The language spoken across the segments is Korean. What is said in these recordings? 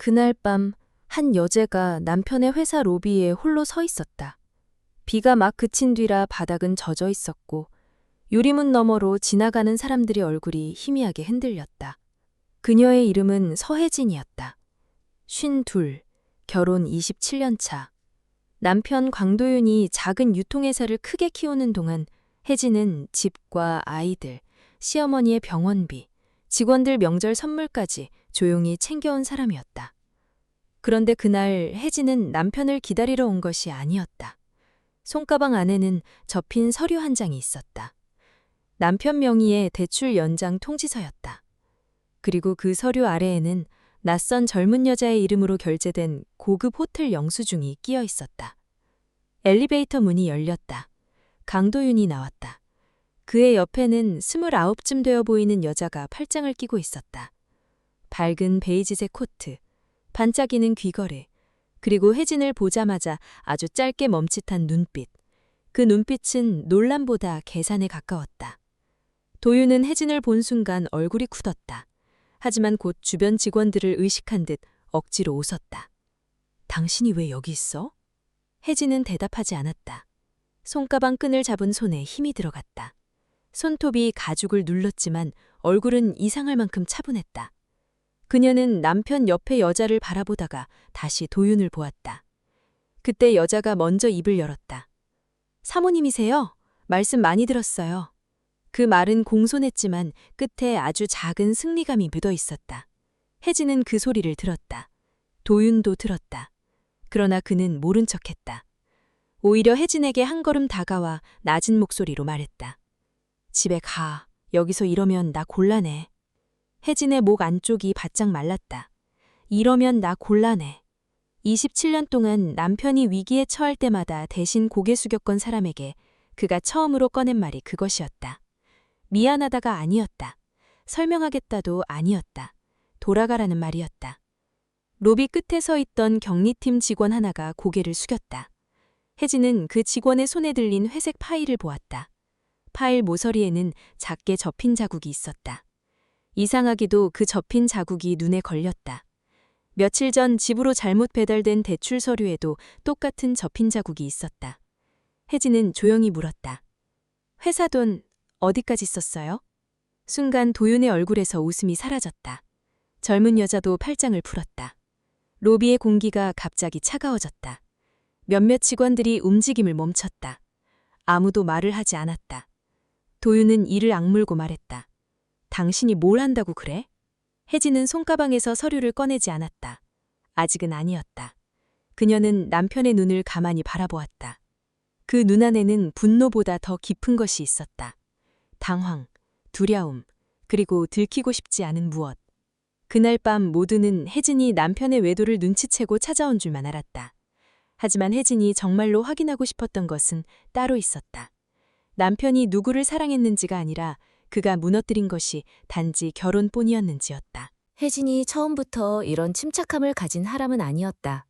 그날 밤 한 여제가 남편의 회사 로비에 홀로 서 있었다. 비가 막 그친 뒤라 바닥은 젖어 있었고 유리문 너머로 지나가는 사람들의 얼굴이 희미하게 흔들렸다. 그녀의 이름은 서혜진이었다. 52, 결혼 27년 차. 남편 광도윤이 작은 유통회사를 크게 키우는 동안 혜진은 집과 아이들, 시어머니의 병원비, 직원들 명절 선물까지 조용히 챙겨온 사람이었다. 그런데 그날 혜진은 남편을 기다리러 온 것이 아니었다. 손가방 안에는 접힌 서류 한 장이 있었다. 남편 명의의 대출 연장 통지서였다. 그리고 그 서류 아래에는 낯선 젊은 여자의 이름으로 결제된 고급 호텔 영수증이 끼어 있었다. 엘리베이터 문이 열렸다. 강도윤이 나왔다. 그의 옆에는 29쯤 되어 보이는 여자가 팔짱을 끼고 있었다. 밝은 베이지색 코트, 반짝이는 귀걸이, 그리고 혜진을 보자마자 아주 짧게 멈칫한 눈빛. 그 눈빛은 놀람보다 계산에 가까웠다. 도윤은 혜진을 본 순간 얼굴이 굳었다. 하지만 곧 주변 직원들을 의식한 듯 억지로 웃었다. 당신이 왜 여기 있어? 혜진은 대답하지 않았다. 손가방 끈을 잡은 손에 힘이 들어갔다. 손톱이 가죽을 눌렀지만 얼굴은 이상할 만큼 차분했다. 그녀는 남편 옆의 여자를 바라보다가 다시 도윤을 보았다. 그때 여자가 먼저 입을 열었다. 사모님이세요? 말씀 많이 들었어요. 그 말은 공손했지만 끝에 아주 작은 승리감이 묻어 있었다. 혜진은 그 소리를 들었다. 도윤도 들었다. 그러나 그는 모른 척했다. 오히려 혜진에게 한 걸음 다가와 낮은 목소리로 말했다. 집에 가. 여기서 이러면 나 곤란해. 혜진의 목 안쪽이 바짝 말랐다. 이러면 나 곤란해. 27년 동안 남편이 위기에 처할 때마다 대신 고개 숙였건 사람에게 그가 처음으로 꺼낸 말이 그것이었다. 미안하다가 아니었다. 설명하겠다도 아니었다. 돌아가라는 말이었다. 로비 끝에 서 있던 격리팀 직원 하나가 고개를 숙였다. 혜진은 그 직원의 손에 들린 회색 파일을 보았다. 파일 모서리에는 작게 접힌 자국이 있었다. 이상하게도 그 접힌 자국이 눈에 걸렸다. 며칠 전 집으로 잘못 배달된 대출 서류에도 똑같은 접힌 자국이 있었다. 혜진은 조용히 물었다. 회사 돈 어디까지 썼어요? 순간 도윤의 얼굴에서 웃음이 사라졌다. 젊은 여자도 팔짱을 풀었다. 로비의 공기가 갑자기 차가워졌다. 몇몇 직원들이 움직임을 멈췄다. 아무도 말을 하지 않았다. 도윤은 이를 악물고 말했다. 당신이 뭘 한다고 그래? 혜진은 손가방에서 서류를 꺼내지 않았다. 아직은 아니었다. 그녀는 남편의 눈을 가만히 바라보았다. 그 눈 안에는 분노보다 더 깊은 것이 있었다. 당황, 두려움, 그리고 들키고 싶지 않은 무엇. 그날 밤 모두는 혜진이 남편의 외도를 눈치채고 찾아온 줄만 알았다. 하지만 혜진이 정말로 확인하고 싶었던 것은 따로 있었다. 남편이 누구를 사랑했는지가 아니라 그가 무너뜨린 것이 단지 결혼뿐이었는지였다. 혜진이 처음부터 이런 침착함을 가진 사람은 아니었다.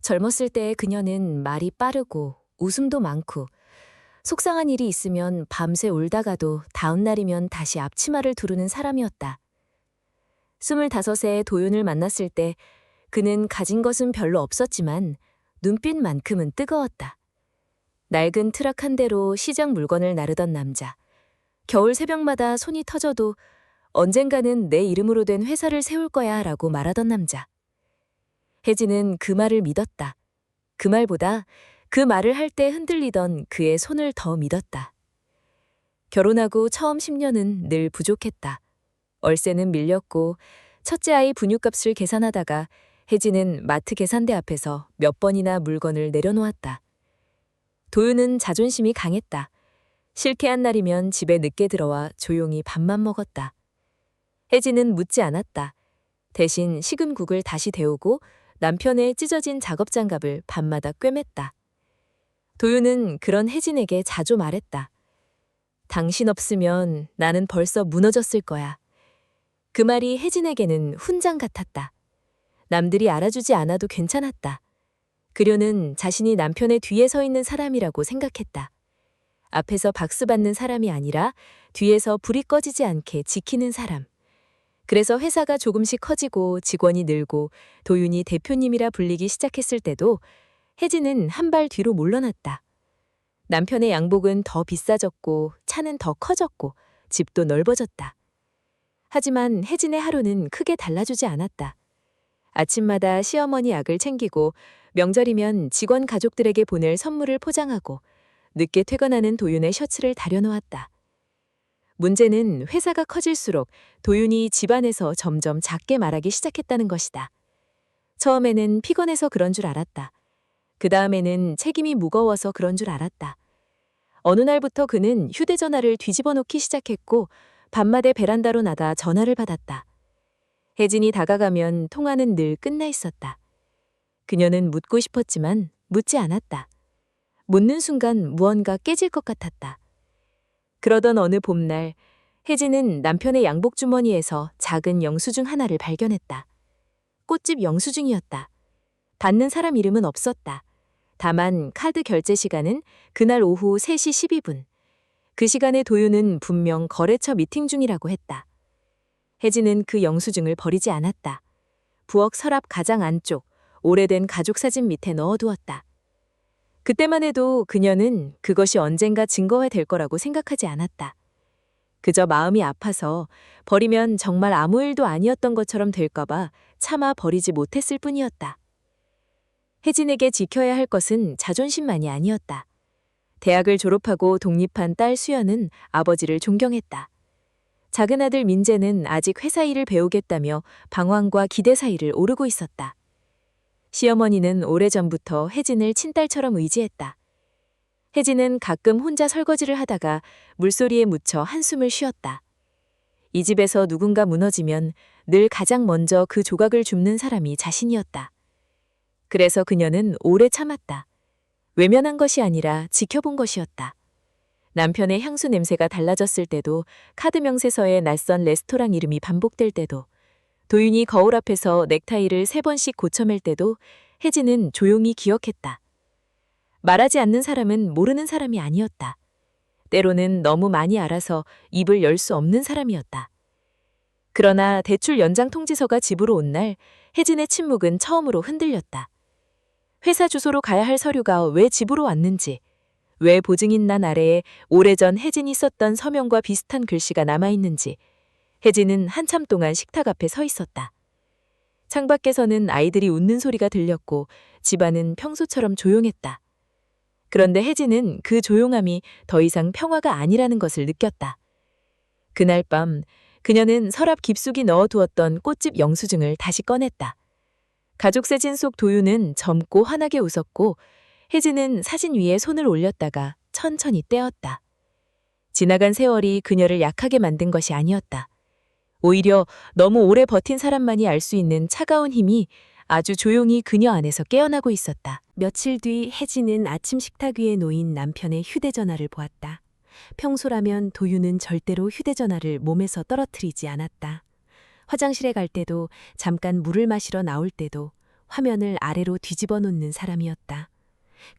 젊었을 때 그녀는 말이 빠르고 웃음도 많고 속상한 일이 있으면 밤새 울다가도 다음 날이면 다시 앞치마를 두르는 사람이었다. 25세 도윤을 만났을 때 그는 가진 것은 별로 없었지만 눈빛만큼은 뜨거웠다. 낡은 트럭 한 대로 시장 물건을 나르던 남자. 겨울 새벽마다 손이 터져도 언젠가는 내 이름으로 된 회사를 세울 거야 라고 말하던 남자. 혜진은 그 말을 믿었다. 그 말보다 그 말을 할 때 흔들리던 그의 손을 더 믿었다. 결혼하고 처음 10년은 늘 부족했다. 월세는 밀렸고 첫째 아이 분유값을 계산하다가 혜진은 마트 계산대 앞에서 몇 번이나 물건을 내려놓았다. 도윤은 자존심이 강했다. 실패한 날이면 집에 늦게 들어와 조용히 밥만 먹었다. 혜진은 묻지 않았다. 대신 식은 국을 다시 데우고 남편의 찢어진 작업장갑을 밤마다 꿰맸다. 도윤은 그런 혜진에게 자주 말했다. 당신 없으면 나는 벌써 무너졌을 거야. 그 말이 혜진에게는 훈장 같았다. 남들이 알아주지 않아도 괜찮았다. 그녀는 자신이 남편의 뒤에 서 있는 사람이라고 생각했다. 앞에서 박수 받는 사람이 아니라 뒤에서 불이 꺼지지 않게 지키는 사람. 그래서 회사가 조금씩 커지고 직원이 늘고 도윤이 대표님이라 불리기 시작했을 때도 혜진은 한 발 뒤로 물러났다. 남편의 양복은 더 비싸졌고 차는 더 커졌고 집도 넓어졌다. 하지만 혜진의 하루는 크게 달라지지 않았다. 아침마다 시어머니 약을 챙기고 명절이면 직원 가족들에게 보낼 선물을 포장하고 늦게 퇴근하는 도윤의 셔츠를 다려놓았다. 문제는 회사가 커질수록 도윤이 집안에서 점점 작게 말하기 시작했다는 것이다. 처음에는 피곤해서 그런 줄 알았다. 그 다음에는 책임이 무거워서 그런 줄 알았다. 어느 날부터 그는 휴대전화를 뒤집어 놓기 시작했고 밤마다 베란다로 나가 전화를 받았다. 혜진이 다가가면 통화는 늘 끝나 있었다. 그녀는 묻고 싶었지만 묻지 않았다. 묻는 순간 무언가 깨질 것 같았다. 그러던 어느 봄날 혜진은 남편의 양복 주머니에서 작은 영수증 하나를 발견했다. 꽃집 영수증이었다. 받는 사람 이름은 없었다. 다만 카드 결제 시간은 그날 오후 3시 12분. 그 시간에 도윤은 분명 거래처 미팅 중이라고 했다. 혜진은 그 영수증을 버리지 않았다. 부엌 서랍 가장 안쪽 오래된 가족 사진 밑에 넣어두었다. 그때만 해도 그녀는 그것이 언젠가 증거가 될 거라고 생각하지 않았다. 그저 마음이 아파서 버리면 정말 아무 일도 아니었던 것처럼 될까봐 차마 버리지 못했을 뿐이었다. 혜진에게 지켜야 할 것은 자존심만이 아니었다. 대학을 졸업하고 독립한 딸 수연은 아버지를 존경했다. 작은 아들 민재는 아직 회사 일을 배우겠다며 방황과 기대 사이를 오르고 있었다. 시어머니는 오래전부터 혜진을 친딸처럼 의지했다. 혜진은 가끔 혼자 설거지를 하다가 물소리에 묻혀 한숨을 쉬었다. 이 집에서 누군가 무너지면 늘 가장 먼저 그 조각을 줍는 사람이 자신이었다. 그래서 그녀는 오래 참았다. 외면한 것이 아니라 지켜본 것이었다. 남편의 향수 냄새가 달라졌을 때도, 카드 명세서에 낯선 레스토랑 이름이 반복될 때도, 도윤이 거울 앞에서 넥타이를 3번씩 고쳐맬 때도 혜진은 조용히 기억했다. 말하지 않는 사람은 모르는 사람이 아니었다. 때로는 너무 많이 알아서 입을 열 수 없는 사람이었다. 그러나 대출 연장 통지서가 집으로 온 날 혜진의 침묵은 처음으로 흔들렸다. 회사 주소로 가야 할 서류가 왜 집으로 왔는지, 왜 보증인란 아래에 오래전 혜진이 썼던 서명과 비슷한 글씨가 남아있는지, 혜진은 한참 동안 식탁 앞에 서 있었다. 창밖에서는 아이들이 웃는 소리가 들렸고 집안은 평소처럼 조용했다. 그런데 혜진은 그 조용함이 더 이상 평화가 아니라는 것을 느꼈다. 그날 밤 그녀는 서랍 깊숙이 넣어두었던 꽃집 영수증을 다시 꺼냈다. 가족 사진 속 도윤은 젊고 환하게 웃었고 혜진은 사진 위에 손을 올렸다가 천천히 떼었다. 지나간 세월이 그녀를 약하게 만든 것이 아니었다. 오히려 너무 오래 버틴 사람만이 알 수 있는 차가운 힘이 아주 조용히 그녀 안에서 깨어나고 있었다. 며칠 뒤 혜진은 아침 식탁 위에 놓인 남편의 휴대전화를 보았다. 평소라면 도윤은 절대로 휴대전화를 몸에서 떨어뜨리지 않았다. 화장실에 갈 때도, 잠깐 물을 마시러 나올 때도 화면을 아래로 뒤집어 놓는 사람이었다.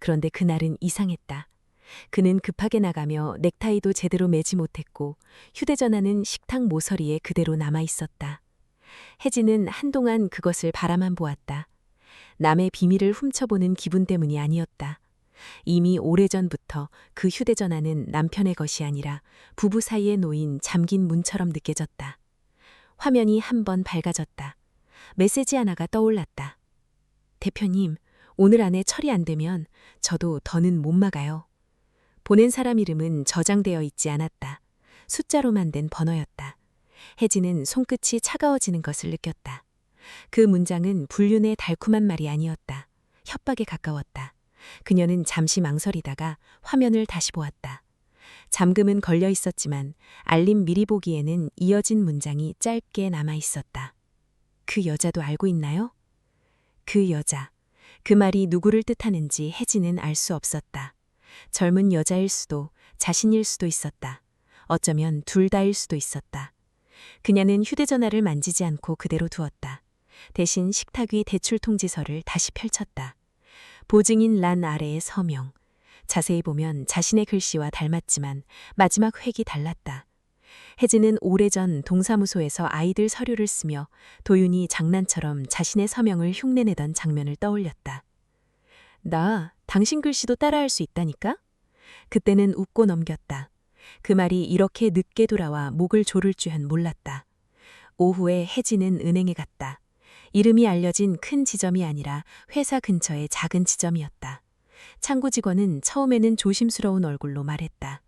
그런데 그날은 이상했다. 그는 급하게 나가며 넥타이도 제대로 매지 못했고 휴대전화는 식탁 모서리에 그대로 남아 있었다. 혜진은 한동안 그것을 바라만 보았다. 남의 비밀을 훔쳐보는 기분 때문이 아니었다. 이미 오래전부터 그 휴대전화는 남편의 것이 아니라 부부 사이에 놓인 잠긴 문처럼 느껴졌다. 화면이 한 번 밝아졌다. 메시지 하나가 떠올랐다. 대표님, 오늘 안에 처리 안 되면 저도 더는 못 막아요. 보낸 사람 이름은 저장되어 있지 않았다. 숫자로만 된 번호였다. 혜진은 손끝이 차가워지는 것을 느꼈다. 그 문장은 불륜의 달콤한 말이 아니었다. 협박에 가까웠다. 그녀는 잠시 망설이다가 화면을 다시 보았다. 잠금은 걸려 있었지만 알림 미리 보기에는 이어진 문장이 짧게 남아 있었다. 그 여자도 알고 있나요? 그 여자. 그 말이 누구를 뜻하는지 혜진은 알 수 없었다. 젊은 여자일 수도, 자신일 수도 있었다. 어쩌면 둘 다일 수도 있었다. 그녀는 휴대전화를 만지지 않고 그대로 두었다. 대신 식탁 위 대출 통지서를 다시 펼쳤다. 보증인 란 아래의 서명. 자세히 보면 자신의 글씨와 닮았지만 마지막 획이 달랐다. 혜진은 오래전 동사무소에서 아이들 서류를 쓰며 도윤이 장난처럼 자신의 서명을 흉내내던 장면을 떠올렸다. 나 당신 글씨도 따라할 수 있다니까? 그때는 웃고 넘겼다. 그 말이 이렇게 늦게 돌아와 목을 조를 줄은 몰랐다. 오후에 혜진은 은행에 갔다. 이름이 알려진 큰 지점이 아니라 회사 근처의 작은 지점이었다. 창구 직원은 처음에는 조심스러운 얼굴로 말했다.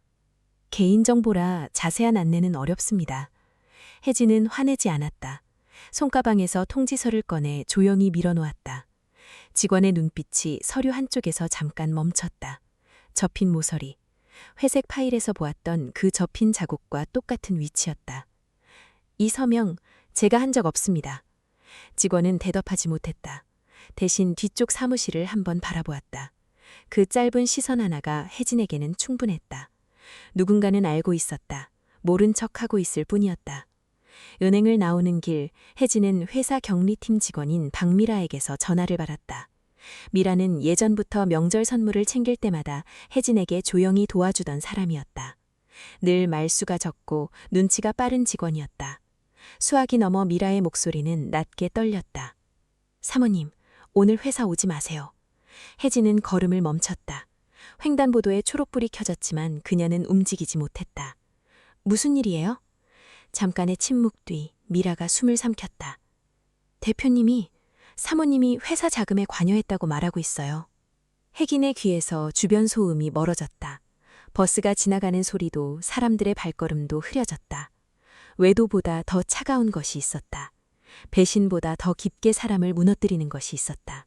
개인정보라 자세한 안내는 어렵습니다. 혜진은 화내지 않았다. 손가방에서 통지서를 꺼내 조용히 밀어놓았다. 직원의 눈빛이 서류 한쪽에서 잠깐 멈췄다. 접힌 모서리. 회색 파일에서 보았던 그 접힌 자국과 똑같은 위치였다. 이 서명 제가 한 적 없습니다. 직원은 대답하지 못했다. 대신 뒤쪽 사무실을 한번 바라보았다. 그 짧은 시선 하나가 혜진에게는 충분했다. 누군가는 알고 있었다. 모른 척하고 있을 뿐이었다. 은행을 나오는 길, 혜진은 회사 격리팀 직원인 박미라에게서 전화를 받았다. 미라는 예전부터 명절 선물을 챙길 때마다 혜진에게 조용히 도와주던 사람이었다. 늘 말수가 적고 눈치가 빠른 직원이었다. 수학이 넘어 미라의 목소리는 낮게 떨렸다. 사모님, 오늘 회사 오지 마세요. 혜진은 걸음을 멈췄다. 횡단보도에 초록불이 켜졌지만 그녀는 움직이지 못했다. 무슨 일이에요? 잠깐의 침묵 뒤 미라가 숨을 삼켰다. 대표님이, 사모님이 회사 자금에 관여했다고 말하고 있어요. 혜진의 귀에서 주변 소음이 멀어졌다. 버스가 지나가는 소리도 사람들의 발걸음도 흐려졌다. 외도보다 더 차가운 것이 있었다. 배신보다 더 깊게 사람을 무너뜨리는 것이 있었다.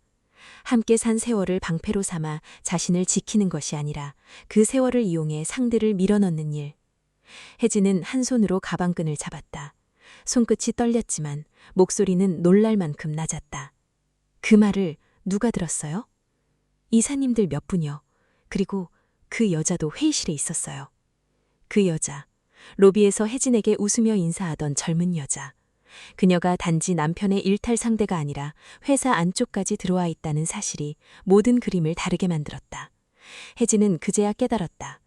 함께 산 세월을 방패로 삼아 자신을 지키는 것이 아니라 그 세월을 이용해 상대를 밀어넣는 일. 혜진은 한 손으로 가방끈을 잡았다. 손끝이 떨렸지만 목소리는 놀랄 만큼 낮았다. 그 말을 누가 들었어요? 이사님들 몇 분이요. 그리고 그 여자도 회의실에 있었어요. 그 여자, 로비에서 혜진에게 웃으며 인사하던 젊은 여자. 그녀가 단지 남편의 일탈 상대가 아니라 회사 안쪽까지 들어와 있다는 사실이 모든 그림을 다르게 만들었다. 혜진은 그제야 깨달았다.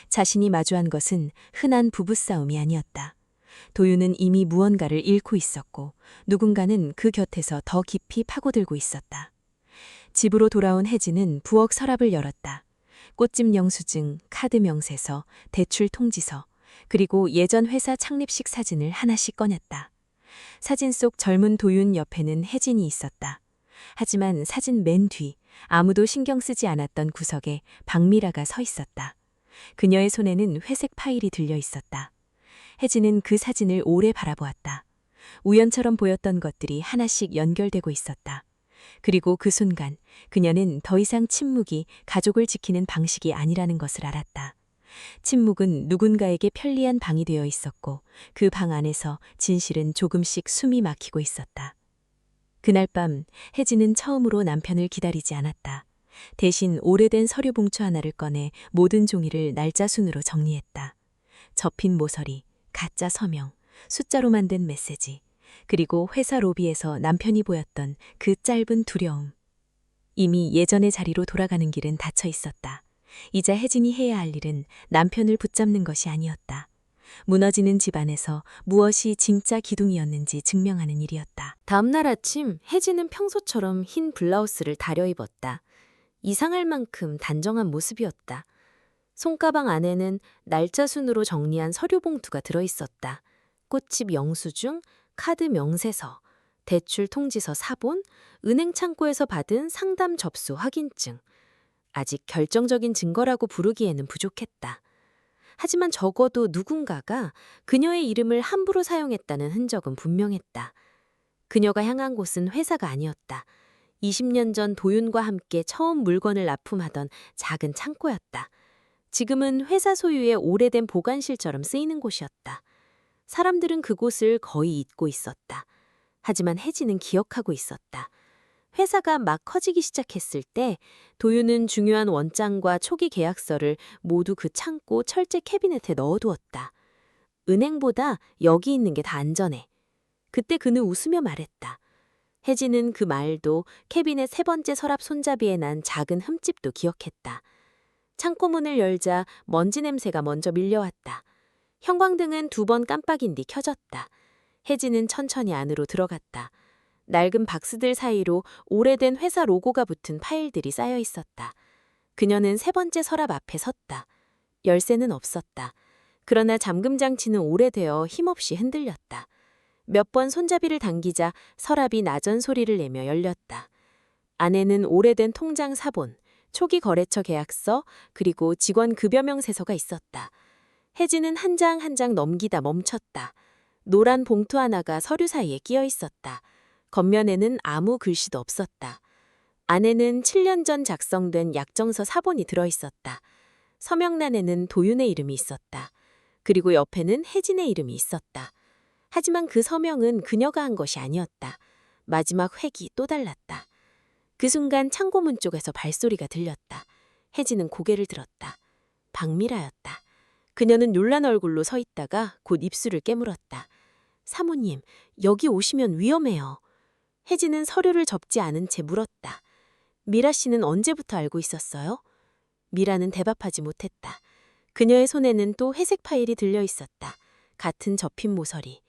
자신이 마주한 것은 흔한 부부싸움이 아니었다. 도윤은 이미 무언가를 잃고 있었고 누군가는 그 곁에서 더 깊이 파고들고 있었다. 집으로 돌아온 혜진은 부엌 서랍을 열었다. 꽃집 영수증, 카드 명세서, 대출 통지서, 그리고 예전 회사 창립식 사진을 하나씩 꺼냈다. 사진 속 젊은 도윤 옆에는 혜진이 있었다. 하지만 사진 맨 뒤, 아무도 신경 쓰지 않았던 구석에 박미라가 서 있었다. 그녀의 손에는 회색 파일이 들려 있었다. 혜진은 그 사진을 오래 바라보았다. 우연처럼 보였던 것들이 하나씩 연결되고 있었다. 그리고 그 순간 그녀는 더 이상 침묵이 가족을 지키는 방식이 아니라는 것을 알았다. 침묵은 누군가에게 편리한 방이 되어 있었고 그 방 안에서 진실은 조금씩 숨이 막히고 있었다. 그날 밤 혜진은 처음으로 남편을 기다리지 않았다. 대신 오래된 서류 봉투 하나를 꺼내 모든 종이를 날짜 순으로 정리했다. 접힌 모서리, 가짜 서명, 숫자로 만든 메시지, 그리고 회사 로비에서 남편이 보였던 그 짧은 두려움. 이미 예전의 자리로 돌아가는 길은 닫혀 있었다. 이제 혜진이 해야 할 일은 남편을 붙잡는 것이 아니었다. 무너지는 집안에서 무엇이 진짜 기둥이었는지 증명하는 일이었다. 다음날 아침 혜진은 평소처럼 흰 블라우스를 다려입었다. 이상할 만큼 단정한 모습이었다. 손가방 안에는 날짜 순으로 정리한 서류 봉투가 들어있었다. 꽃집 영수증, 카드 명세서, 대출 통지서 사본, 은행 창고에서 받은 상담 접수 확인증. 아직 결정적인 증거라고 부르기에는 부족했다. 하지만 적어도 누군가가 그녀의 이름을 함부로 사용했다는 흔적은 분명했다. 그녀가 향한 곳은 회사가 아니었다. 20년 전 도윤과 함께 처음 물건을 납품하던 작은 창고였다. 지금은 회사 소유의 오래된 보관실처럼 쓰이는 곳이었다. 사람들은 그곳을 거의 잊고 있었다. 하지만 혜진은 기억하고 있었다. 회사가 막 커지기 시작했을 때 도윤은 중요한 원장과 초기 계약서를 모두 그 창고 철제 캐비넷에 넣어두었다. 은행보다 여기 있는 게 다 안전해. 그때 그는 웃으며 말했다. 혜진은 그 말도 캐비넷 세 번째 서랍 손잡이에 난 작은 흠집도 기억했다. 창고 문을 열자 먼지 냄새가 먼저 밀려왔다. 형광등은 2번 깜빡인 뒤 켜졌다. 혜진은 천천히 안으로 들어갔다. 낡은 박스들 사이로 오래된 회사 로고가 붙은 파일들이 쌓여 있었다. 그녀는 3번째 서랍 앞에 섰다. 열쇠는 없었다. 그러나 잠금 장치는 오래되어 힘없이 흔들렸다. 몇 번 손잡이를 당기자 서랍이 나전 소리를 내며 열렸다. 안에는 오래된 통장 사본, 초기 거래처 계약서, 그리고 직원 급여 명세서가 있었다. 혜진은 한 장 한 장 넘기다 멈췄다. 노란 봉투 하나가 서류 사이에 끼어 있었다. 겉면에는 아무 글씨도 없었다. 안에는 7년 전 작성된 약정서 사본이 들어 있었다. 서명란에는 도윤의 이름이 있었다. 그리고 옆에는 혜진의 이름이 있었다. 하지만 그 서명은 그녀가 한 것이 아니었다. 마지막 획이 또 달랐다. 그 순간 창고문 쪽에서 발소리가 들렸다. 혜진은 고개를 들었다. 박미라였다. 그녀는 놀란 얼굴로 서 있다가 곧 입술을 깨물었다. 사모님, 여기 오시면 위험해요. 혜진은 서류를 접지 않은 채 물었다. 미라 씨는 언제부터 알고 있었어요? 미라는 대답하지 못했다. 그녀의 손에는 또 회색 파일이 들려 있었다. 같은 접힌 모서리.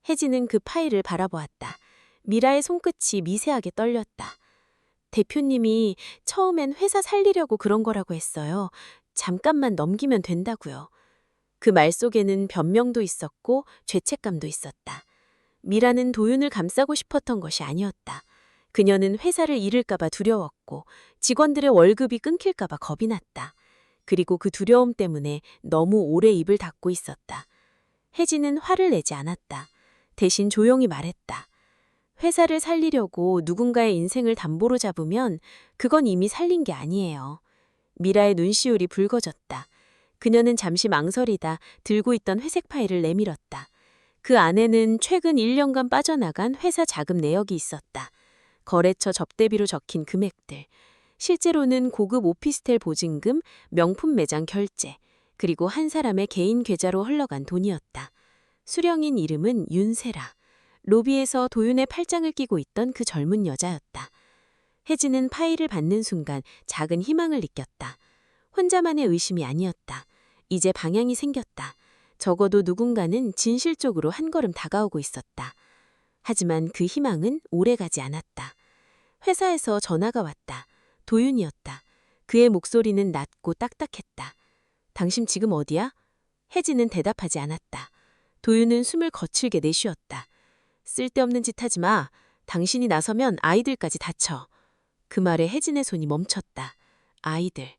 혜진은 그 파일을 바라보았다. 미라의 손끝이 미세하게 떨렸다. 대표님이 처음엔 회사 살리려고 그런 거라고 했어요. 잠깐만 넘기면 된다고요. 그 말 속에는 변명도 있었고 죄책감도 있었다. 미라는 도윤을 감싸고 싶었던 것이 아니었다. 그녀는 회사를 잃을까봐 두려웠고 직원들의 월급이 끊길까봐 겁이 났다. 그리고 그 두려움 때문에 너무 오래 입을 닫고 있었다. 혜진은 화를 내지 않았다. 대신 조용히 말했다. 회사를 살리려고 누군가의 인생을 담보로 잡으면 그건 이미 살린 게 아니에요. 미라의 눈시울이 붉어졌다. 그녀는 잠시 망설이다 들고 있던 회색 파일을 내밀었다. 그 안에는 최근 1년간 빠져나간 회사 자금 내역이 있었다. 거래처 접대비로 적힌 금액들. 실제로는 고급 오피스텔 보증금, 명품 매장 결제, 그리고 한 사람의 개인 계좌로 흘러간 돈이었다. 수령인 이름은 윤세라. 로비에서 도윤의 팔짱을 끼고 있던 그 젊은 여자였다. 혜진은 파일을 받는 순간 작은 희망을 느꼈다. 혼자만의 의심이 아니었다. 이제 방향이 생겼다. 적어도 누군가는 진실적으로 한 걸음 다가오고 있었다. 하지만 그 희망은 오래가지 않았다. 회사에서 전화가 왔다. 도윤이었다. 그의 목소리는 낮고 딱딱했다. 당신 지금 어디야? 혜진은 대답하지 않았다. 도윤은 숨을 거칠게 내쉬었다. 쓸데없는 짓 하지 마. 당신이 나서면 아이들까지 다쳐. 그 말에 혜진의 손이 멈췄다. 아이들.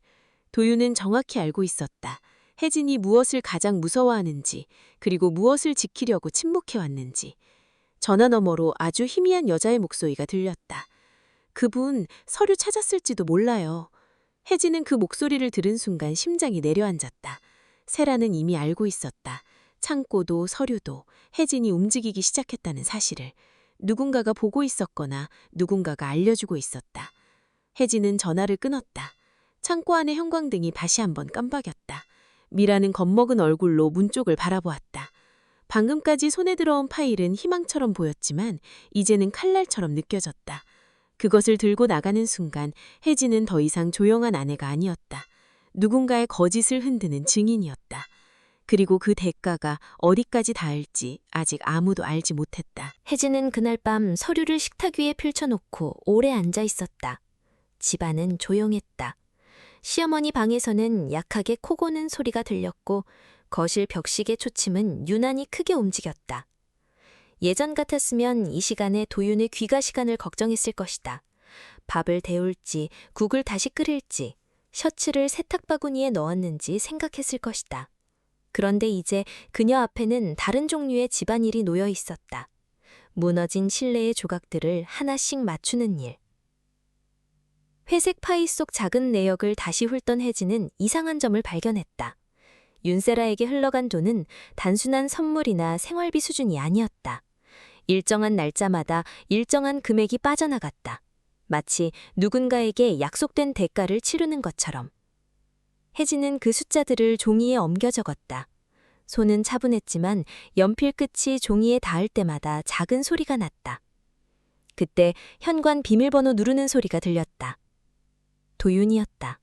도윤은 정확히 알고 있었다. 혜진이 무엇을 가장 무서워하는지, 그리고 무엇을 지키려고 침묵해왔는지. 전화 너머로 아주 희미한 여자의 목소리가 들렸다. 그분 서류 찾았을지도 몰라요. 혜진은 그 목소리를 들은 순간 심장이 내려앉았다. 세라는 이미 알고 있었다. 창고도 서류도 혜진이 움직이기 시작했다는 사실을. 누군가가 보고 있었거나 누군가가 알려주고 있었다. 혜진은 전화를 끊었다. 창고 안의 형광등이 다시 한번 깜박였다. 미라는 겁먹은 얼굴로 문 쪽을 바라보았다. 방금까지 손에 들어온 파일은 희망처럼 보였지만 이제는 칼날처럼 느껴졌다. 그것을 들고 나가는 순간 혜진은 더 이상 조용한 아내가 아니었다. 누군가의 거짓을 흔드는 증인이었다. 그리고 그 대가가 어디까지 닿을지 아직 아무도 알지 못했다. 혜진은 그날 밤 서류를 식탁 위에 펼쳐놓고 오래 앉아 있었다. 집안은 조용했다. 시어머니 방에서는 약하게 코 고는 소리가 들렸고 거실 벽시계 초침은 유난히 크게 움직였다. 예전 같았으면 이 시간에 도윤의 귀가 시간을 걱정했을 것이다. 밥을 데울지 국을 다시 끓일지 셔츠를 세탁바구니에 넣었는지 생각했을 것이다. 그런데 이제 그녀 앞에는 다른 종류의 집안일이 놓여 있었다. 무너진 실내의 조각들을 하나씩 맞추는 일. 회색 파일 속 작은 내역을 다시 훑던 혜진은 이상한 점을 발견했다. 윤세라에게 흘러간 돈은 단순한 선물이나 생활비 수준이 아니었다. 일정한 날짜마다 일정한 금액이 빠져나갔다. 마치 누군가에게 약속된 대가를 치르는 것처럼. 혜진은 그 숫자들을 종이에 옮겨 적었다. 손은 차분했지만 연필 끝이 종이에 닿을 때마다 작은 소리가 났다. 그때 현관 비밀번호 누르는 소리가 들렸다. 도윤이었다.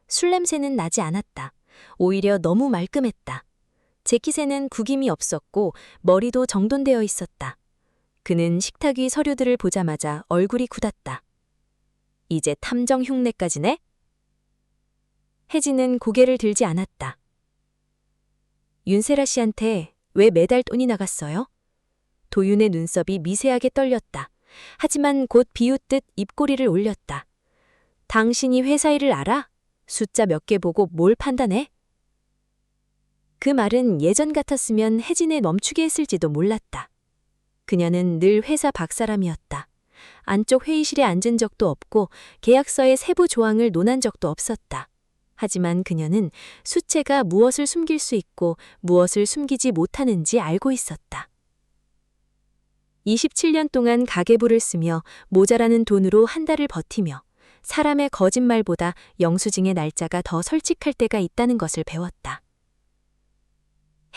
술 냄새는 나지 않았다. 오히려 너무 말끔했다. 재킷에는 구김이 없었고 머리도 정돈되어 있었다. 그는 식탁 위 서류들을 보자마자 얼굴이 굳었다. 이제 탐정 흉내까지네? 혜진은 고개를 들지 않았다. 윤세라 씨한테 왜 매달 돈이 나갔어요? 도윤의 눈썹이 미세하게 떨렸다. 하지만 곧 비웃듯 입꼬리를 올렸다. 당신이 회사 일을 알아? 숫자 몇 개 보고 뭘 판단해? 그 말은 예전 같았으면 혜진에 멈추게 했을지도 몰랐다. 그녀는 늘 회사 박사람이었다. 안쪽 회의실에 앉은 적도 없고 계약서의 세부 조항을 논한 적도 없었다. 하지만 그녀는 수채가 무엇을 숨길 수 있고 무엇을 숨기지 못하는지 알고 있었다. 27년 동안 가계부를 쓰며 모자라는 돈으로 한 달을 버티며 사람의 거짓말보다 영수증의 날짜가 더 솔직할 때가 있다는 것을 배웠다.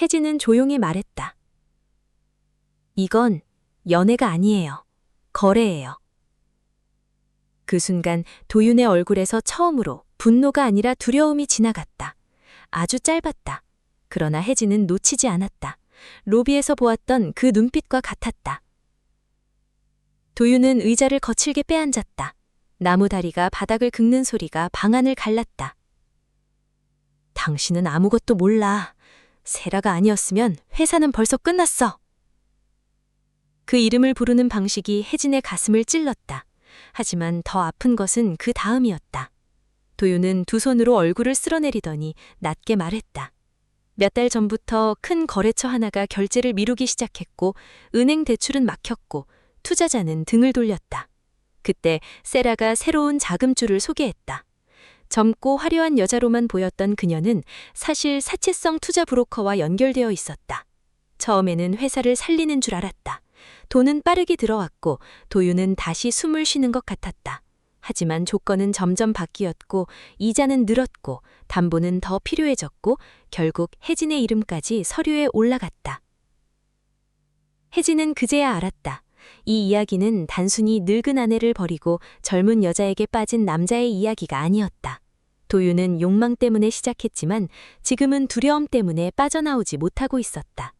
혜진은 조용히 말했다. 이건 연애가 아니에요. 거래예요. 그 순간 도윤의 얼굴에서 처음으로 분노가 아니라 두려움이 지나갔다. 아주 짧았다. 그러나 혜진은 놓치지 않았다. 로비에서 보았던 그 눈빛과 같았다. 도윤은 의자를 거칠게 빼앉았다. 나무 다리가 바닥을 긁는 소리가 방안을 갈랐다. 당신은 아무것도 몰라. 세라가 아니었으면 회사는 벌써 끝났어. 그 이름을 부르는 방식이 혜진의 가슴을 찔렀다. 하지만 더 아픈 것은 그 다음이었다. 도윤은 두 손으로 얼굴을 쓸어내리더니 낮게 말했다. 몇 달 전부터 큰 거래처 하나가 결제를 미루기 시작했고 은행 대출은 막혔고 투자자는 등을 돌렸다. 그때 세라가 새로운 자금줄을 소개했다. 젊고 화려한 여자로만 보였던 그녀는 사실 사채성 투자 브로커와 연결되어 있었다. 처음에는 회사를 살리는 줄 알았다. 돈은 빠르게 들어왔고 도윤은 다시 숨을 쉬는 것 같았다. 하지만 조건은 점점 바뀌었고 이자는 늘었고 담보는 더 필요해졌고 결국 혜진의 이름까지 서류에 올라갔다. 혜진은 그제야 알았다. 이 이야기는 단순히 늙은 아내를 버리고 젊은 여자에게 빠진 남자의 이야기가 아니었다. 도윤은 욕망 때문에 시작했지만 지금은 두려움 때문에 빠져나오지 못하고 있었다.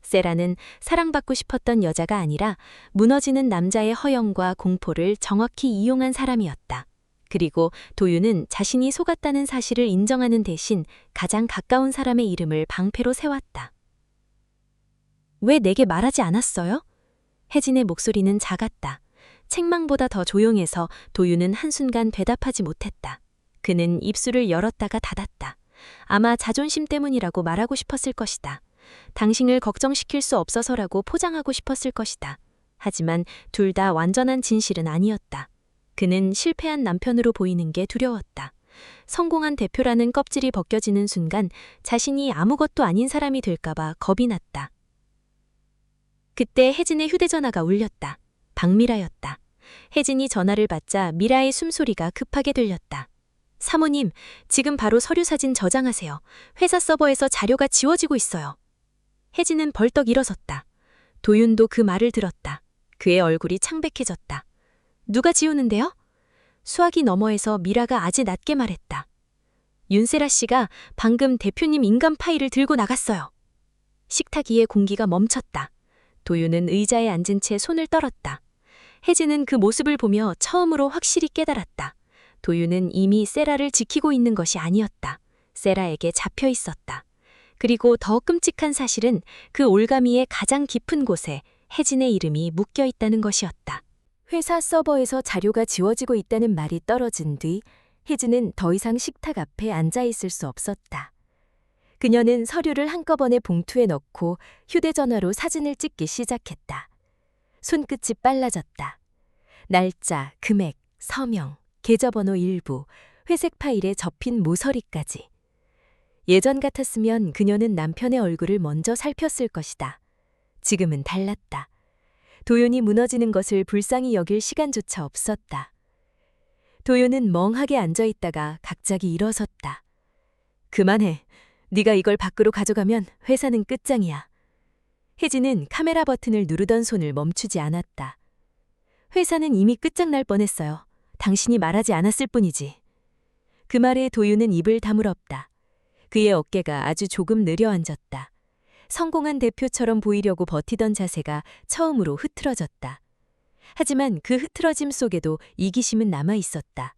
세라는 사랑받고 싶었던 여자가 아니라 무너지는 남자의 허영과 공포를 정확히 이용한 사람이었다. 그리고 도윤은 자신이 속았다는 사실을 인정하는 대신 가장 가까운 사람의 이름을 방패로 세웠다. 왜 내게 말하지 않았어요? 혜진의 목소리는 작았다. 책망보다 더 조용해서 도윤은 한순간 대답하지 못했다. 그는 입술을 열었다가 닫았다. 아마 자존심 때문이라고 말하고 싶었을 것이다. 당신을 걱정시킬 수 없어서라고 포장하고 싶었을 것이다. 하지만 둘 다 완전한 진실은 아니었다. 그는 실패한 남편으로 보이는 게 두려웠다. 성공한 대표라는 껍질이 벗겨지는 순간 자신이 아무것도 아닌 사람이 될까봐 겁이 났다. 그때 혜진의 휴대전화가 울렸다. 박미라였다. 혜진이 전화를 받자 미라의 숨소리가 급하게 들렸다. 사모님, 지금 바로 서류 사진 저장하세요. 회사 서버에서 자료가 지워지고 있어요. 혜진은 벌떡 일어섰다. 도윤도 그 말을 들었다. 그의 얼굴이 창백해졌다. 누가 지우는데요? 수화기 너머에서 미라가 아주 낮게 말했다. 윤세라 씨가 방금 대표님 인간 파일을 들고 나갔어요. 식탁 위의 공기가 멈췄다. 도윤은 의자에 앉은 채 손을 떨었다. 혜진은 그 모습을 보며 처음으로 확실히 깨달았다. 도윤은 이미 세라를 지키고 있는 것이 아니었다. 세라에게 잡혀 있었다. 그리고 더 끔찍한 사실은 그 올가미의 가장 깊은 곳에 혜진의 이름이 묶여 있다는 것이었다. 회사 서버에서 자료가 지워지고 있다는 말이 떨어진 뒤 혜진은 더 이상 식탁 앞에 앉아 있을 수 없었다. 그녀는 서류를 한꺼번에 봉투에 넣고 휴대전화로 사진을 찍기 시작했다. 손끝이 빨라졌다. 날짜, 금액, 서명, 계좌번호 일부, 회색 파일에 접힌 모서리까지. 예전 같았으면 그녀는 남편의 얼굴을 먼저 살폈을 것이다. 지금은 달랐다. 도윤이 무너지는 것을 불쌍히 여길 시간조차 없었다. 도윤은 멍하게 앉아있다가 갑자기 일어섰다. 그만해. 네가 이걸 밖으로 가져가면 회사는 끝장이야. 혜진은 카메라 버튼을 누르던 손을 멈추지 않았다. 회사는 이미 끝장날 뻔했어요. 당신이 말하지 않았을 뿐이지. 그 말에 도윤은 입을 다물었다. 그의 어깨가 아주 조금 내려앉았다. 성공한 대표처럼 보이려고 버티던 자세가 처음으로 흐트러졌다. 하지만 그 흐트러짐 속에도 이기심은 남아 있었다.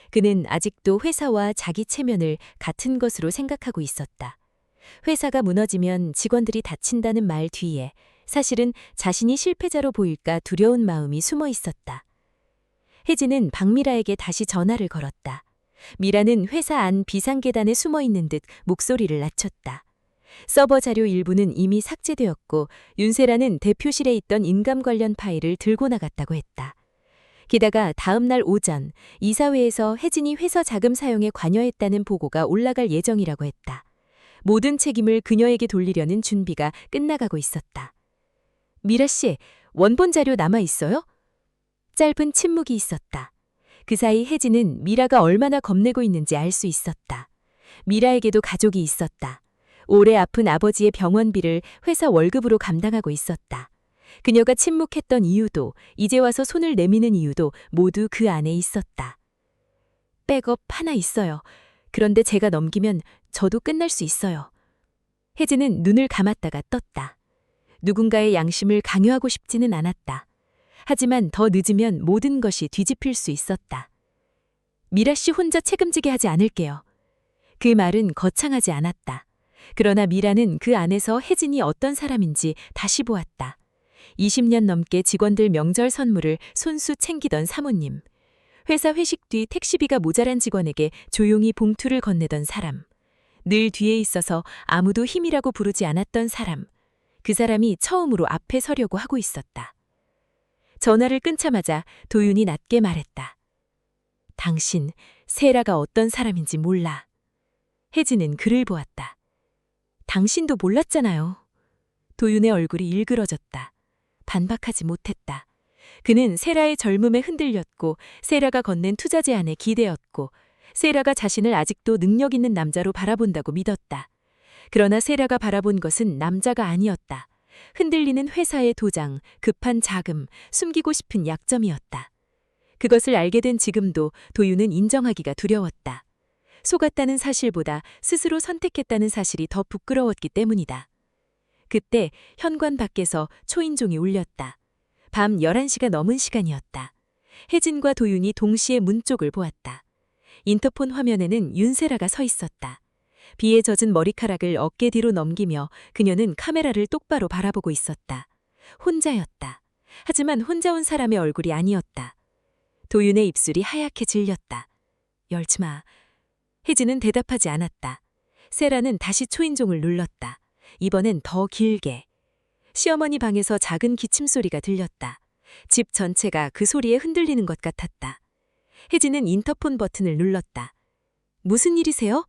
그는 아직도 회사와 자기 체면을 같은 것으로 생각하고 있었다. 회사가 무너지면 직원들이 다친다는 말 뒤에 사실은 자신이 실패자로 보일까 두려운 마음이 숨어 있었다. 혜진은 박미라에게 다시 전화를 걸었다. 미라는 회사 안 비상계단에 숨어 있는 듯 목소리를 낮췄다. 서버 자료 일부는 이미 삭제되었고 윤세라는 대표실에 있던 인감 관련 파일을 들고 나갔다고 했다. 게다가 다음 날 오전 이사회에서 혜진이 회사 자금 사용에 관여했다는 보고가 올라갈 예정이라고 했다. 모든 책임을 그녀에게 돌리려는 준비가 끝나가고 있었다. 미라 씨, 원본 자료 남아 있어요? 짧은 침묵이 있었다. 그 사이 혜진은 미라가 얼마나 겁내고 있는지 알 수 있었다. 미라에게도 가족이 있었다. 오래 아픈 아버지의 병원비를 회사 월급으로 감당하고 있었다. 그녀가 침묵했던 이유도 이제 와서 손을 내미는 이유도 모두 그 안에 있었다. 백업 하나 있어요. 그런데 제가 넘기면 저도 끝날 수 있어요. 혜진은 눈을 감았다가 떴다. 누군가의 양심을 강요하고 싶지는 않았다. 하지만 더 늦으면 모든 것이 뒤집힐 수 있었다. 미라 씨 혼자 책임지게 하지 않을게요. 그 말은 거창하지 않았다. 그러나 미라는 그 안에서 혜진이 어떤 사람인지 다시 보았다. 20년 넘게 직원들 명절 선물을 손수 챙기던 사모님. 회사 회식 뒤 택시비가 모자란 직원에게 조용히 봉투를 건네던 사람. 늘 뒤에 있어서 아무도 힘이라고 부르지 않았던 사람. 그 사람이 처음으로 앞에 서려고 하고 있었다. 전화를 끊자마자 도윤이 낮게 말했다. 당신, 세라가 어떤 사람인지 몰라. 혜진은 그를 보았다. 당신도 몰랐잖아요. 도윤의 얼굴이 일그러졌다. 반박하지 못했다. 그는 세라의 젊음에 흔들렸고 세라가 건넨 투자 제안에 기대었고 세라가 자신을 아직도 능력 있는 남자로 바라본다고 믿었다. 그러나 세라가 바라본 것은 남자가 아니었다. 흔들리는 회사의 도장, 급한 자금, 숨기고 싶은 약점이었다. 그것을 알게 된 지금도 도윤은 인정하기가 두려웠다. 속았다는 사실보다 스스로 선택했다는 사실이 더 부끄러웠기 때문이다. 그때 현관 밖에서 초인종이 울렸다. 밤 11시가 넘은 시간이었다. 혜진과 도윤이 동시에 문 쪽을 보았다. 인터폰 화면에는 윤세라가 서 있었다. 비에 젖은 머리카락을 어깨 뒤로 넘기며 그녀는 카메라를 똑바로 바라보고 있었다. 혼자였다. 하지만 혼자 온 사람의 얼굴이 아니었다. 도윤의 입술이 하얗게 질렸다. 열지마. 혜진은 대답하지 않았다. 세라는 다시 초인종을 눌렀다. 이번엔 더 길게. 시어머니 방에서 작은 기침소리가 들렸다. 집 전체가 그 소리에 흔들리는 것 같았다. 혜진은 인터폰 버튼을 눌렀다. 무슨 일이세요?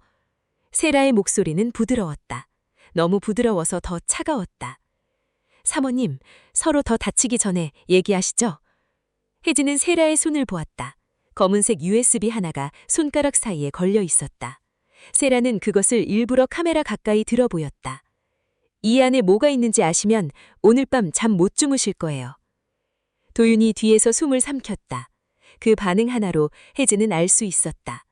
세라의 목소리는 부드러웠다. 너무 부드러워서 더 차가웠다. 사모님, 서로 더 다치기 전에 얘기하시죠. 혜진은 세라의 손을 보았다. 검은색 USB 하나가 손가락 사이에 걸려 있었다. 세라는 그것을 일부러 카메라 가까이 들어 보였다. 이 안에 뭐가 있는지 아시면 오늘 밤 잠 못 주무실 거예요. 도윤이 뒤에서 숨을 삼켰다. 그 반응 하나로 혜진은 알 수 있었다.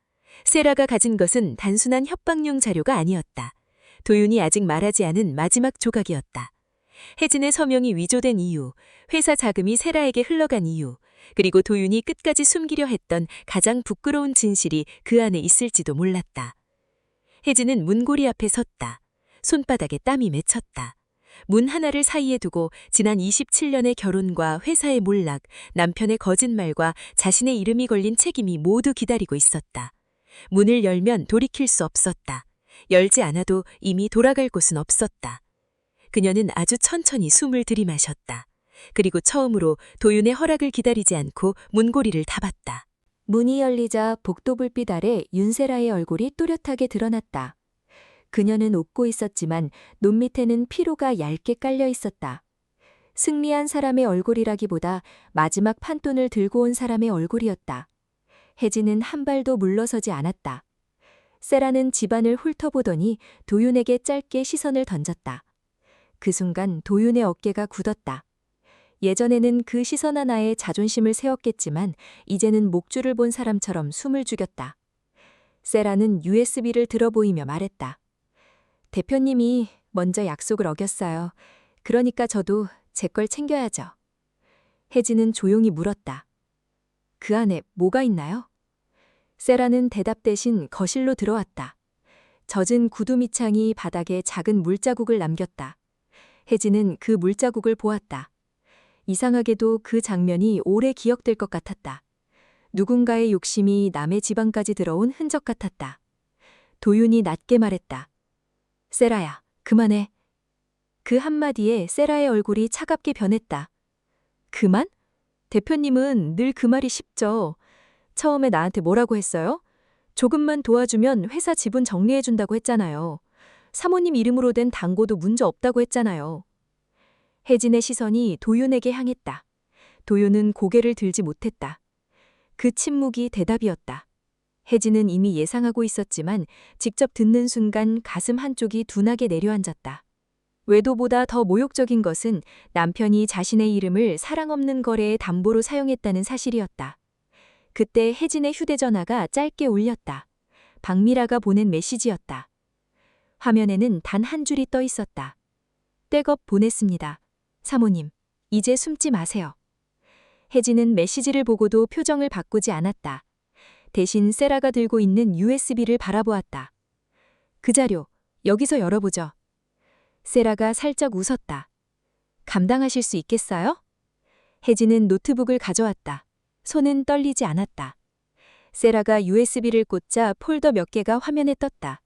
세라가 가진 것은 단순한 협박용 자료가 아니었다. 도윤이 아직 말하지 않은 마지막 조각이었다. 혜진의 서명이 위조된 이유, 회사 자금이 세라에게 흘러간 이유, 그리고 도윤이 끝까지 숨기려 했던 가장 부끄러운 진실이 그 안에 있을지도 몰랐다. 혜진은 문고리 앞에 섰다. 손바닥에 땀이 맺혔다. 문 하나를 사이에 두고 지난 27년의 결혼과 회사의 몰락, 남편의 거짓말과 자신의 이름이 걸린 책임이 모두 기다리고 있었다. 문을 열면 돌이킬 수 없었다. 열지 않아도 이미 돌아갈 곳은 없었다. 그녀는 아주 천천히 숨을 들이마셨다. 그리고 처음으로 도윤의 허락을 기다리지 않고 문고리를 닫았다. 문이 열리자 복도불빛 아래 윤세라의 얼굴이 또렷하게 드러났다. 그녀는 웃고 있었지만 눈 밑에는 피로가 얇게 깔려 있었다. 승리한 사람의 얼굴이라기보다 마지막 판돈을 들고 온 사람의 얼굴이었다. 혜진은 한 발도 물러서지 않았다. 세라는 집안을 훑어보더니 도윤에게 짧게 시선을 던졌다. 그 순간 도윤의 어깨가 굳었다. 예전에는 그 시선 하나에 자존심을 세웠겠지만 이제는 목줄을 본 사람처럼 숨을 죽였다. 세라는 USB를 들어 보이며 말했다. 대표님이 먼저 약속을 어겼어요. 그러니까 저도 제 걸 챙겨야죠. 혜진은 조용히 물었다. 그 안에 뭐가 있나요? 세라는 대답 대신 거실로 들어왔다. 젖은 구두 밑창이 바닥에 작은 물자국을 남겼다. 혜진은 그 물자국을 보았다. 이상하게도 그 장면이 오래 기억될 것 같았다. 누군가의 욕심이 남의 집안까지 들어온 흔적 같았다. 도윤이 낮게 말했다. 세라야, 그만해. 그 한마디에 세라의 얼굴이 차갑게 변했다. 그만? 대표님은 늘 그 말이 쉽죠. 처음에 나한테 뭐라고 했어요? 조금만 도와주면 회사 지분 정리해준다고 했잖아요. 사모님 이름으로 된 당고도 문제 없다고 했잖아요. 혜진의 시선이 도윤에게 향했다. 도윤은 고개를 들지 못했다. 그 침묵이 대답이었다. 혜진은 이미 예상하고 있었지만 직접 듣는 순간 가슴 한쪽이 둔하게 내려앉았다. 외도보다 더 모욕적인 것은 남편이 자신의 이름을 사랑 없는 거래의 담보로 사용했다는 사실이었다. 그때 혜진의 휴대전화가 짧게 울렸다. 박미라가 보낸 메시지였다. 화면에는 단 한 줄이 떠 있었다. 떼겁 보냈습니다. 사모님, 이제 숨지 마세요. 혜진은 메시지를 보고도 표정을 바꾸지 않았다. 대신 세라가 들고 있는 USB를 바라보았다. 그 자료, 여기서 열어보죠. 세라가 살짝 웃었다. 감당하실 수 있겠어요? 혜진은 노트북을 가져왔다. 손은 떨리지 않았다. 세라가 USB를 꽂자 폴더 몇 개가 화면에 떴다.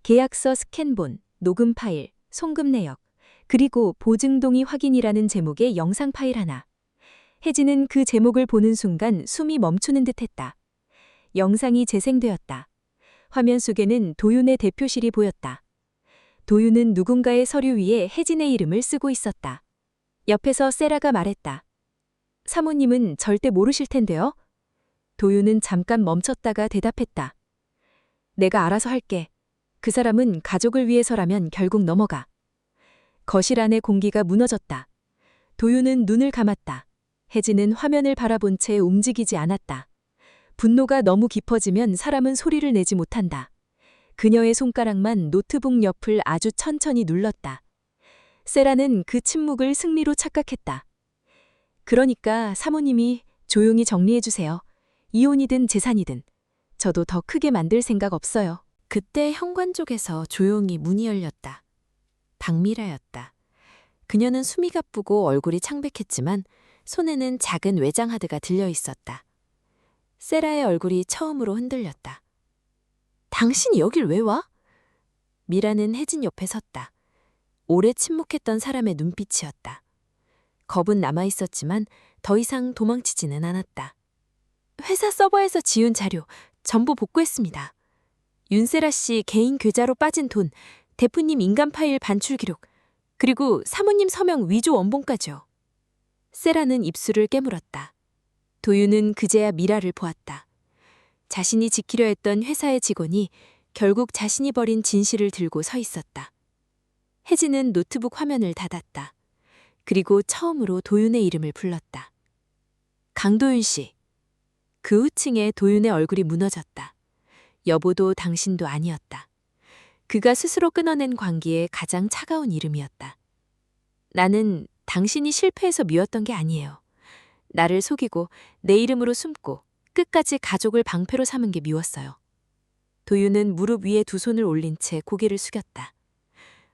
계약서 스캔본, 녹음 파일, 송금 내역, 그리고 보증동의 확인이라는 제목의 영상 파일 하나. 혜진은 그 제목을 보는 순간 숨이 멈추는 듯했다. 영상이 재생되었다. 화면 속에는 도윤의 대표실이 보였다. 도윤은 누군가의 서류 위에 혜진의 이름을 쓰고 있었다. 옆에서 세라가 말했다. 사모님은 절대 모르실 텐데요. 도윤은 잠깐 멈췄다가 대답했다. 내가 알아서 할게. 그 사람은 가족을 위해서라면 결국 넘어가. 거실 안의 공기가 무너졌다. 도윤은 눈을 감았다. 혜진은 화면을 바라본 채 움직이지 않았다. 분노가 너무 깊어지면 사람은 소리를 내지 못한다. 그녀의 손가락만 노트북 옆을 아주 천천히 눌렀다. 세라는 그 침묵을 승리로 착각했다. 그러니까 사모님이 조용히 정리해주세요. 이혼이든 재산이든. 저도 더 크게 만들 생각 없어요. 그때 현관 쪽에서 조용히 문이 열렸다. 박미라였다. 그녀는 숨이 가쁘고 얼굴이 창백했지만 손에는 작은 외장하드가 들려 있었다. 세라의 얼굴이 처음으로 흔들렸다. 당신이 여길 왜 와? 미라는 혜진 옆에 섰다. 오래 침묵했던 사람의 눈빛이었다. 겁은 남아있었지만 더 이상 도망치지는 않았다. 회사 서버에서 지운 자료 전부 복구했습니다. 윤세라 씨 개인 계좌로 빠진 돈, 대표님 인간 파일 반출 기록, 그리고 사모님 서명 위조 원본까지요. 세라는 입술을 깨물었다. 도윤은 그제야 미라를 보았다. 자신이 지키려 했던 회사의 직원이 결국 자신이 버린 진실을 들고 서 있었다. 혜진은 노트북 화면을 닫았다. 그리고 처음으로 도윤의 이름을 불렀다. 강도윤 씨. 그 후층에 도윤의 얼굴이 무너졌다. 여보도 당신도 아니었다. 그가 스스로 끊어낸 관계의 가장 차가운 이름이었다. 나는 당신이 실패해서 미웠던 게 아니에요. 나를 속이고 내 이름으로 숨고 끝까지 가족을 방패로 삼은 게 미웠어요. 도윤은 무릎 위에 두 손을 올린 채 고개를 숙였다.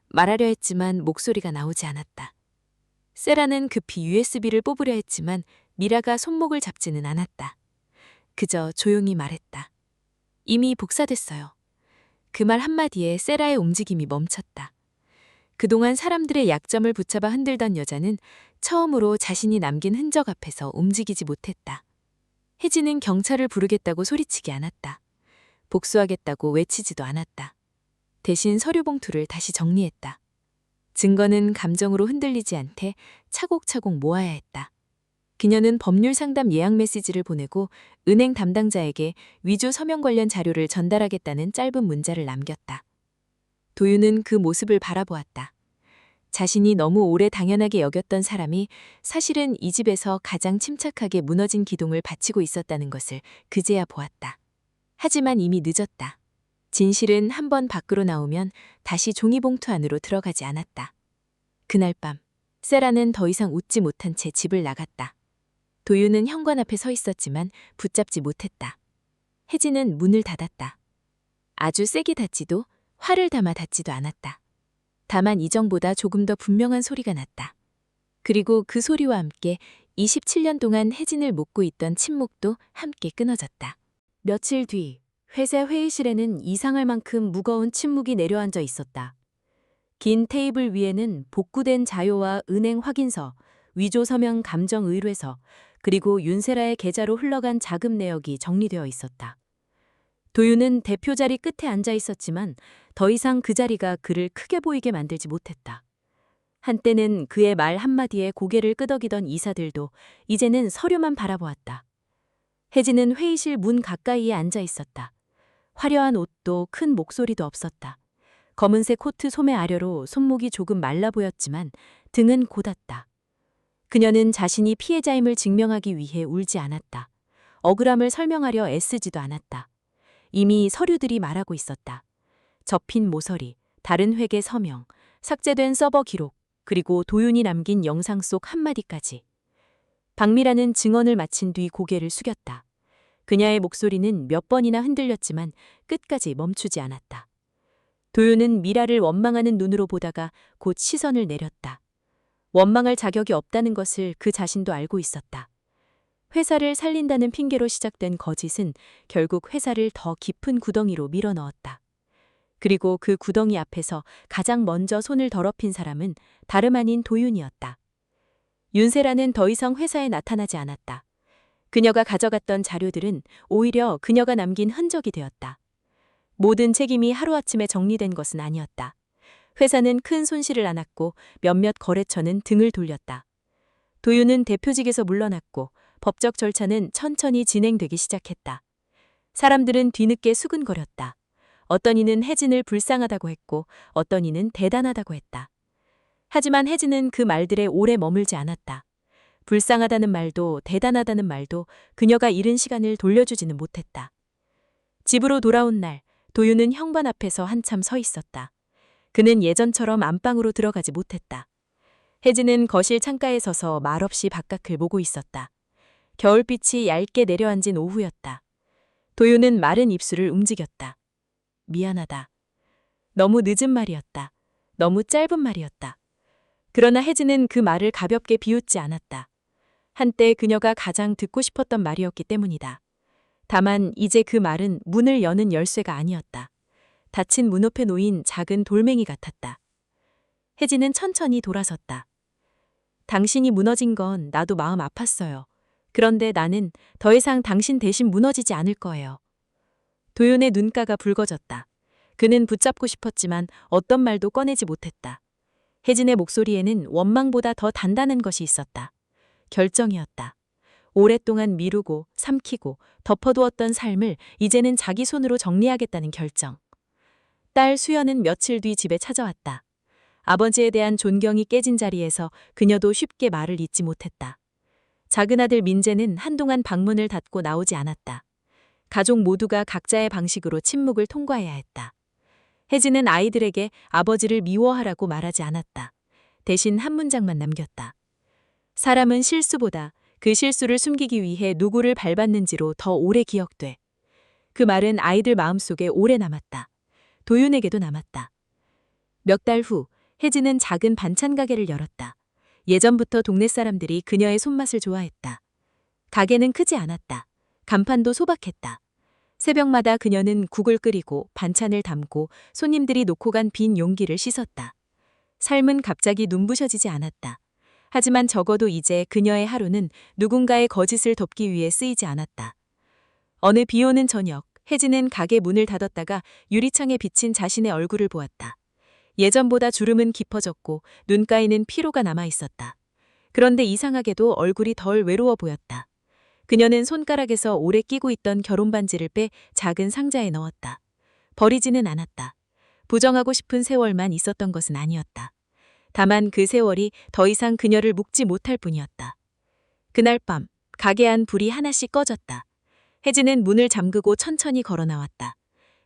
말하려 했지만 목소리가 나오지 않았다. 세라는 급히 USB를 뽑으려 했지만 미라가 손목을 잡지는 않았다. 그저 조용히 말했다. 이미 복사됐어요. 그 말 한마디에 세라의 움직임이 멈췄다. 그동안 사람들의 약점을 붙잡아 흔들던 여자는 처음으로 자신이 남긴 흔적 앞에서 움직이지 못했다. 혜진은 경찰을 부르겠다고 소리치지 않았다. 복수하겠다고 외치지도 않았다. 대신 서류 봉투를 다시 정리했다. 증거는 감정으로 흔들리지 않게 차곡차곡 모아야 했다. 그녀는 법률 상담 예약 메시지를 보내고 은행 담당자에게 위조 서명 관련 자료를 전달하겠다는 짧은 문자를 남겼다. 도윤은 그 모습을 바라보았다. 자신이 너무 오래 당연하게 여겼던 사람이 사실은 이 집에서 가장 침착하게 무너진 기둥을 받치고 있었다는 것을 그제야 보았다. 하지만 이미 늦었다. 진실은 한 번 밖으로 나오면 다시 종이봉투 안으로 들어가지 않았다. 그날 밤, 세라는 더 이상 웃지 못한 채 집을 나갔다. 도윤은 현관 앞에 서 있었지만 붙잡지 못했다. 혜진은 문을 닫았다. 아주 세게 닫지도 화를 담아 닫지도 않았다. 다만 이전보다 조금 더 분명한 소리가 났다. 그리고 그 소리와 함께 27년 동안 혜진을 묶고 있던 침묵도 함께 끊어졌다. 며칠 뒤 회사 회의실에는 이상할 만큼 무거운 침묵이 내려앉아 있었다. 긴 테이블 위에는 복구된 자료와 은행 확인서, 위조 서명 감정 의뢰서, 그리고 윤세라의 계좌로 흘러간 자금 내역이 정리되어 있었다. 도윤은 대표 자리 끝에 앉아 있었지만 더 이상 그 자리가 그를 크게 보이게 만들지 못했다. 한때는 그의 말 한마디에 고개를 끄덕이던 이사들도 이제는 서류만 바라보았다. 혜진은 회의실 문 가까이에 앉아 있었다. 화려한 옷도 큰 목소리도 없었다. 검은색 코트 소매 아래로 손목이 조금 말라 보였지만 등은 곧았다. 그녀는 자신이 피해자임을 증명하기 위해 울지 않았다. 억울함을 설명하려 애쓰지도 않았다. 이미 서류들이 말하고 있었다. 접힌 모서리, 다른 회계 서명, 삭제된 서버 기록, 그리고 도윤이 남긴 영상 속 한마디까지. 박미라는 증언을 마친 뒤 고개를 숙였다. 그녀의 목소리는 몇 번이나 흔들렸지만 끝까지 멈추지 않았다. 도윤은 미라를 원망하는 눈으로 보다가 곧 시선을 내렸다. 원망할 자격이 없다는 것을 그 자신도 알고 있었다. 회사를 살린다는 핑계로 시작된 거짓은 결국 회사를 더 깊은 구덩이로 밀어넣었다. 그리고 그 구덩이 앞에서 가장 먼저 손을 더럽힌 사람은 다름 아닌 도윤이었다. 윤세라는 더 이상 회사에 나타나지 않았다. 그녀가 가져갔던 자료들은 오히려 그녀가 남긴 흔적이 되었다. 모든 책임이 하루아침에 정리된 것은 아니었다. 회사는 큰 손실을 안았고 몇몇 거래처는 등을 돌렸다. 도윤은 대표직에서 물러났고 법적 절차는 천천히 진행되기 시작했다. 사람들은 뒤늦게 수근거렸다. 어떤 이는 혜진을 불쌍하다고 했고 어떤 이는 대단하다고 했다. 하지만 혜진은 그 말들에 오래 머물지 않았다. 불쌍하다는 말도 대단하다는 말도 그녀가 잃은 시간을 돌려주지는 못했다. 집으로 돌아온 날, 도윤은 현관 앞에서 한참 서 있었다. 그는 예전처럼 안방으로 들어가지 못했다. 혜진은 거실 창가에 서서 말없이 바깥을 보고 있었다. 겨울빛이 얇게 내려앉은 오후였다. 도윤은 마른 입술을 움직였다. 미안하다. 너무 늦은 말이었다. 너무 짧은 말이었다. 그러나 혜진은 그 말을 가볍게 비웃지 않았다. 한때 그녀가 가장 듣고 싶었던 말이었기 때문이다. 다만 이제 그 말은 문을 여는 열쇠가 아니었다. 닫힌 문 옆에 놓인 작은 돌멩이 같았다. 혜진은 천천히 돌아섰다. 당신이 무너진 건 나도 마음 아팠어요. 그런데 나는 더 이상 당신 대신 무너지지 않을 거예요. 도윤의 눈가가 붉어졌다. 그는 붙잡고 싶었지만 어떤 말도 꺼내지 못했다. 혜진의 목소리에는 원망보다 더 단단한 것이 있었다. 결정이었다. 오랫동안 미루고 삼키고 덮어두었던 삶을 이제는 자기 손으로 정리하겠다는 결정. 딸 수연은 며칠 뒤 집에 찾아왔다. 아버지에 대한 존경이 깨진 자리에서 그녀도 쉽게 말을 잇지 못했다. 작은 아들 민재는 한동안 방문을 닫고 나오지 않았다. 가족 모두가 각자의 방식으로 침묵을 통과해야 했다. 혜진은 아이들에게 아버지를 미워하라고 말하지 않았다. 대신 한 문장만 남겼다. 사람은 실수보다 그 실수를 숨기기 위해 누구를 밟았는지로 더 오래 기억돼. 그 말은 아이들 마음속에 오래 남았다. 도윤에게도 남았다. 몇 달 후 혜진은 작은 반찬 가게를 열었다. 예전부터 동네 사람들이 그녀의 손맛을 좋아했다. 가게는 크지 않았다. 간판도 소박했다. 새벽마다 그녀는 국을 끓이고 반찬을 담고 손님들이 놓고 간 빈 용기를 씻었다. 삶은 갑자기 눈부셔지지 않았다. 하지만 적어도 이제 그녀의 하루는 누군가의 거짓을 덮기 위해 쓰이지 않았다. 어느 비 오는 저녁, 혜진은 가게 문을 닫았다가 유리창에 비친 자신의 얼굴을 보았다. 예전보다 주름은 깊어졌고 눈가에는 피로가 남아 있었다. 그런데 이상하게도 얼굴이 덜 외로워 보였다. 그녀는 손가락에서 오래 끼고 있던 결혼반지를 빼 작은 상자에 넣었다. 버리지는 않았다. 부정하고 싶은 세월만 있었던 것은 아니었다. 다만 그 세월이 더 이상 그녀를 묶지 못할 뿐이었다. 그날 밤, 가게 안 불이 하나씩 꺼졌다. 혜진은 문을 잠그고 천천히 걸어 나왔다.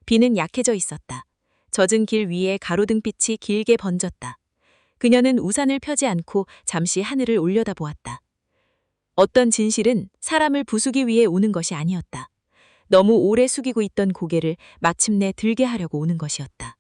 비는 약해져 있었다. 젖은 길 위에 가로등빛이 길게 번졌다. 그녀는 우산을 펴지 않고 잠시 하늘을 올려다보았다. 어떤 진실은 사람을 부수기 위해 오는 것이 아니었다. 너무 오래 숙이고 있던 고개를 마침내 들게 하려고 오는 것이었다.